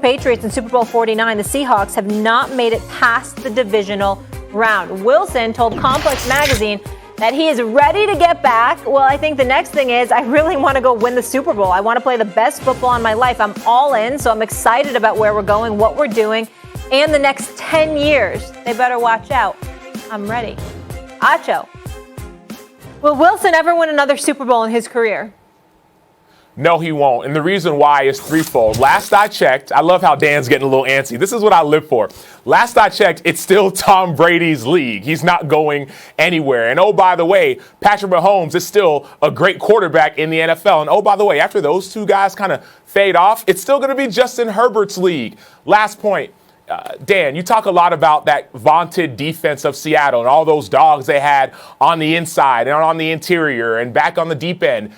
Patriots in Super Bowl 49, the Seahawks have not made it past the divisional round. Wilson told Complex Magazine that he is ready to get back. Well, I think the next thing is I really want to go win the Super Bowl. I want to play the best football in my life. I'm all in, so I'm excited about where we're going, what we're doing, and the next 10 years. They better watch out. I'm ready. Acho. Will Wilson ever win another Super Bowl in his career? No, he won't. And the reason why is threefold. Last I checked, I love how Dan's getting a little antsy. This is what I live for. Last I checked, it's still Tom Brady's league. He's not going anywhere. And oh, by the way, Patrick Mahomes is still a great quarterback in the NFL. And oh, by the way, after those two guys kind of fade off, it's still going to be Justin Herbert's league. Last point. Dan, you talk a lot about that vaunted defense of Seattle and all those dogs they had on the inside and on the interior and back on the deep end.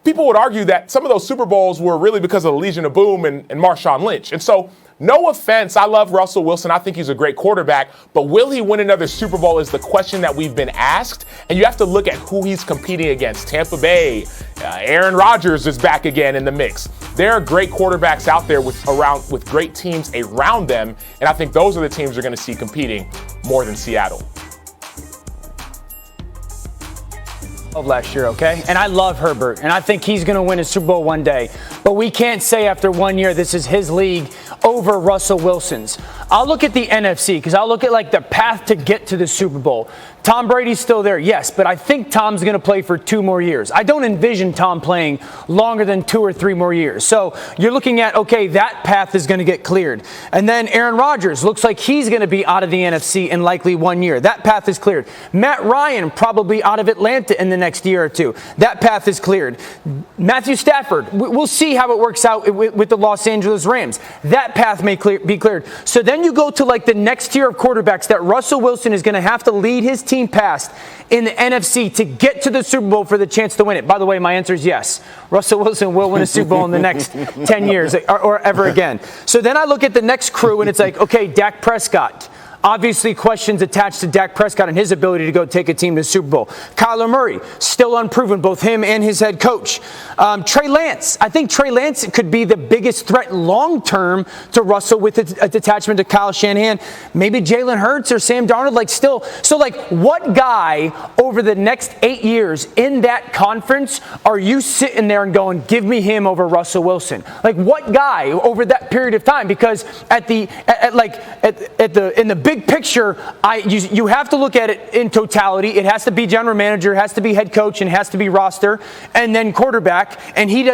People would argue that some of those Super Bowls were really because of the Legion of Boom and Marshawn Lynch. And so, no offense, I love Russell Wilson. I think he's a great quarterback. But will he win another Super Bowl is the question that we've been asked. And you have to look at who he's competing against. Tampa Bay, Aaron Rodgers is back again in the mix. There are great quarterbacks out there with great teams around them. And I think those are the teams you're going to see competing more than Seattle. Of last year, okay? And I love Herbert, and I think he's going to win a Super Bowl one day. But we can't say after 1 year this is his league over Russell Wilson's. I'll look at the NFC because I'll look at like the path to get to the Super Bowl. Tom Brady's still there, yes, but I think Tom's going to play for 2 more years. I don't envision Tom playing longer than 2 or 3 more years. So you're looking at, okay, that path is going to get cleared. And then Aaron Rodgers looks like he's going to be out of the NFC in likely 1 year. That path is cleared. Matt Ryan probably out of Atlanta in the next year or 2. That path is cleared. Matthew Stafford, we'll see how it works out with the Los Angeles Rams. That path may be cleared. So then you go to like the next tier of quarterbacks that Russell Wilson is going to have to lead his team past in the NFC to get to the Super Bowl for the chance to win it. By the way, my answer is yes. Russell Wilson will win a Super Bowl in the next 10 years or ever again. So then I look at the next crew and it's like, okay, Dak Prescott. Obviously, questions attached to Dak Prescott and his ability to go take a team to the Super Bowl. Kyler Murray, still unproven, both him and his head coach. Trey Lance. I think Trey Lance could be the biggest threat long-term to Russell with a detachment to Kyle Shanahan. Maybe Jalen Hurts or Sam Darnold. So what guy over the next 8 years in that conference are you sitting there and going, give me him over Russell Wilson? Like, what guy over that period of time? Because in the big picture, you have to look at it in totality. It has to be general manager, it has to be head coach, and it has to be roster, and then quarterback. And he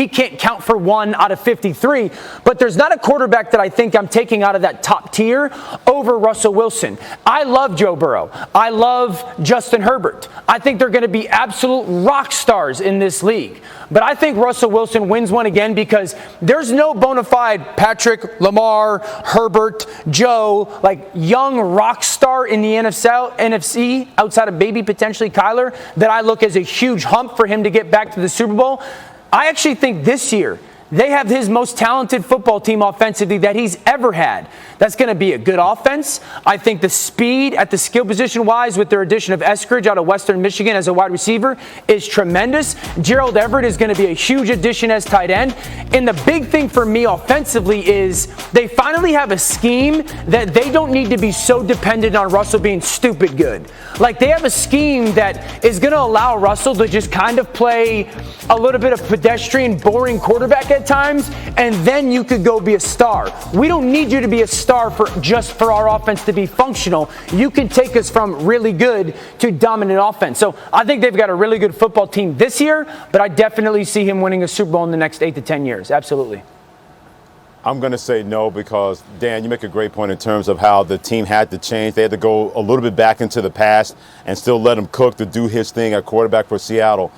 can't count for 1 out of 53. But there's not a quarterback that I think I'm taking out of that top tier over Russell Wilson. I love Joe Burrow. I love Justin Herbert. I think they're going to be absolute rock stars in this league. But I think Russell Wilson wins one again because there's no bona fide Patrick, Lamar, Herbert, Joe, like young rock star in the NFC outside of maybe potentially Kyler that I look as a huge hump for him to get back to the Super Bowl. I actually think this year they have his most talented football team offensively that he's ever had. That's going to be a good offense. I think the speed at the skill position wise with their addition of Eskridge out of Western Michigan as a wide receiver is tremendous. Gerald Everett is going to be a huge addition as tight end. And the big thing for me offensively is they finally have a scheme that they don't need to be so dependent on Russell being stupid good. Like they have a scheme that is going to allow Russell to just kind of play a little bit of pedestrian, boring quarterback at times, and then you could go be a star. We don't need you to be a star for our offense to be functional. You can take us from really good to dominant offense. So I think they've got a really good football team this year, but I definitely see him winning a Super Bowl in the next 8 to 10 years. Absolutely. I'm going to say no because, Dan, you make a great point in terms of how the team had to change. They had to go a little bit back into the past and still let him cook to do his thing at quarterback for Seattle.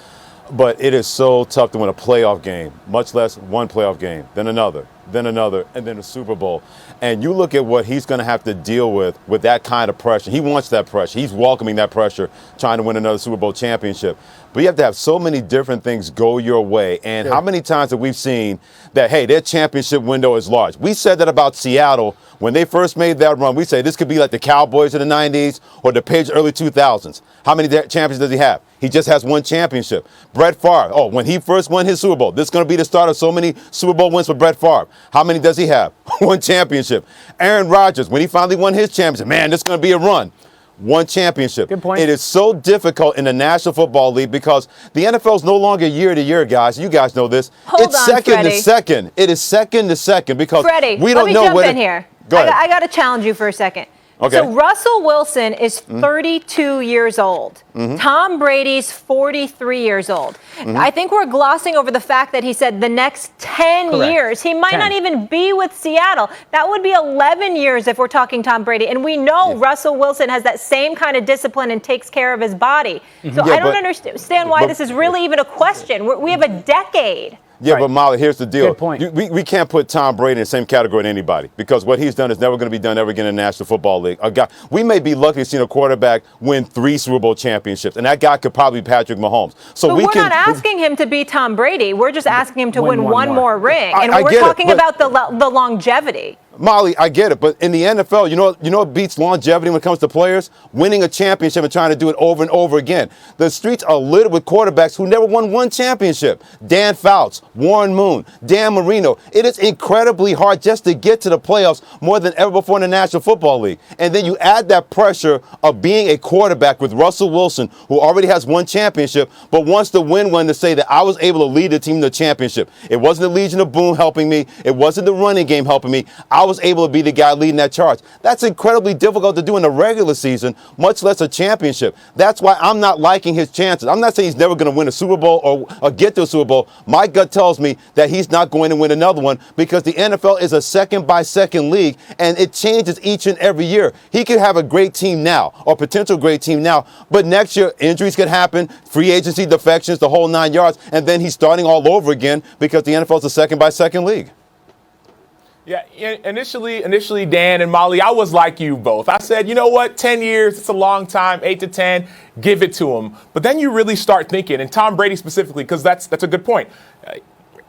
But it is so tough to win a playoff game, much less one playoff game, then another, and then a Super Bowl. And you look at what he's going to have to deal with that kind of pressure. He wants that pressure. He's welcoming that pressure, trying to win another Super Bowl championship. But you have to have so many different things go your way. And how many times have we seen that, hey, their championship window is large? We said that about Seattle when they first made that run. We say this could be like the Cowboys in the 90s or the Patriots early 2000s. How many champions does he have? He just has one championship. Brett Favre, when he first won his Super Bowl, this is going to be the start of so many Super Bowl wins for Brett Favre. How many does he have? One championship. Aaron Rodgers, when he finally won his championship, man, this is going to be a run. One championship. Good point. It is so difficult in the National Football League because the NFL is no longer year to year, guys. You guys know this. It's second to second. It is second to second because Freddie, we don't know let me what. jump in here. Go ahead. I got to challenge you for a second. Okay. So Russell Wilson is 32 years old. Tom Brady's 43 years old. I think we're glossing over the fact that he said the next 10 Correct. years. He might 10. not even be with Seattle. That would be 11 years if we're talking Tom Brady. And we know Russell Wilson has that same kind of discipline and takes care of his body. So I don't understand why this is really even a question. We have a decade. Yeah, but Molly, here's the deal. Good point. We can't put Tom Brady in the same category as anybody because what he's done is never going to be done ever again in the National Football League. We may be lucky to see a quarterback win 3 Super Bowl championships, and that guy could probably be Patrick Mahomes. So But we're not asking him to be Tom Brady. We're just asking him to win one more ring. And I we're get it, talking but- about the longevity. Molly, I get it, but in the NFL, you know what beats longevity when it comes to players? Winning a championship and trying to do it over and over again. The streets are littered with quarterbacks who never won one championship. Dan Fouts, Warren Moon, Dan Marino. It is incredibly hard just to get to the playoffs more than ever before in the National Football League. And then you add that pressure of being a quarterback with Russell Wilson, who already has one championship, but wants to win one to say that I was able to lead the team to the championship. It wasn't the Legion of Boom helping me. It wasn't the running game helping me. I was able to be the guy leading that charge. That's incredibly difficult to do in the regular season, much less a championship. That's why I'm not liking his chances. I'm not saying he's never going to win a Super Bowl or get to a Super Bowl. My gut tells me that he's not going to win another one because the NFL is a second-by-second league, and it changes each and every year. He could have a great team now or potential great team now, but next year injuries could happen, free agency defections, the whole 9 yards, and then he's starting all over again because the NFL is a second-by-second league. Yeah, initially, Dan and Molly, I was like you both. I said, you know what, 10 years, it's a long time, 8 to 10, give it to him. But then you really start thinking, and Tom Brady specifically, because that's a good point.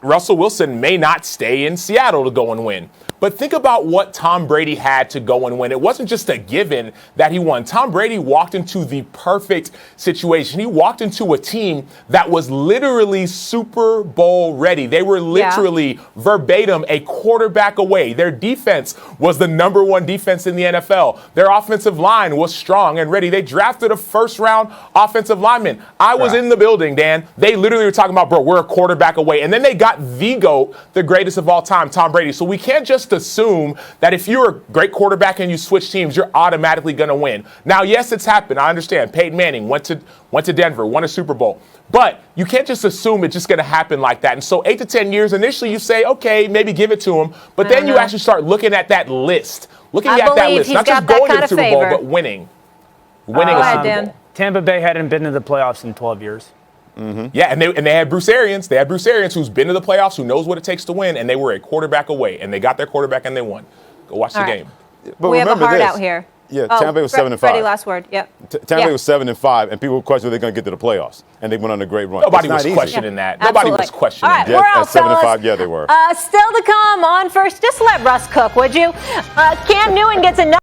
Russell Wilson may not stay in Seattle to go and win. But think about what Tom Brady had to go and win. It wasn't just a given that he won. Tom Brady walked into the perfect situation. He walked into a team that was literally Super Bowl ready. They were literally verbatim a quarterback away. Their defense was the number 1 defense in the NFL. Their offensive line was strong and ready. They drafted a first-round offensive lineman. I was in the building, Dan. They literally were talking about, bro, we're a quarterback away. And then they got the GOAT, the greatest of all time, Tom Brady. So we can't just assume that if you're a great quarterback and you switch teams, you're automatically going to win. Now, yes, it's happened. I understand. Peyton Manning went to Denver, won a Super Bowl. But you can't just assume it's just going to happen like that. And so 8 to 10 years, initially you say, okay, maybe give it to him. But then you actually start looking at that list. Looking at that list. Not just going to the Super Bowl, but winning. Winning a Super Bowl. Tampa Bay hadn't been to the playoffs in 12 years. Yeah, and they had Bruce Arians. They had Bruce Arians, who's been to the playoffs, who knows what it takes to win, and they were a quarterback away, and they got their quarterback and they won. Go watch the game. But We have a remember heart this. out here. Yeah, Tampa Bay was 7-5. Freddie, last word. Yep. Tampa Bay was 7-5, and people questioned were they going to get to the playoffs, and they went on a great run. Nobody It's not was easy. questioning that. Absolutely. Nobody was questioning All right, that. we're Yeah, out, at 7-5, fellas. yeah, they were. Still to come on first. Just let Russ cook, would you? Cam Newton gets another.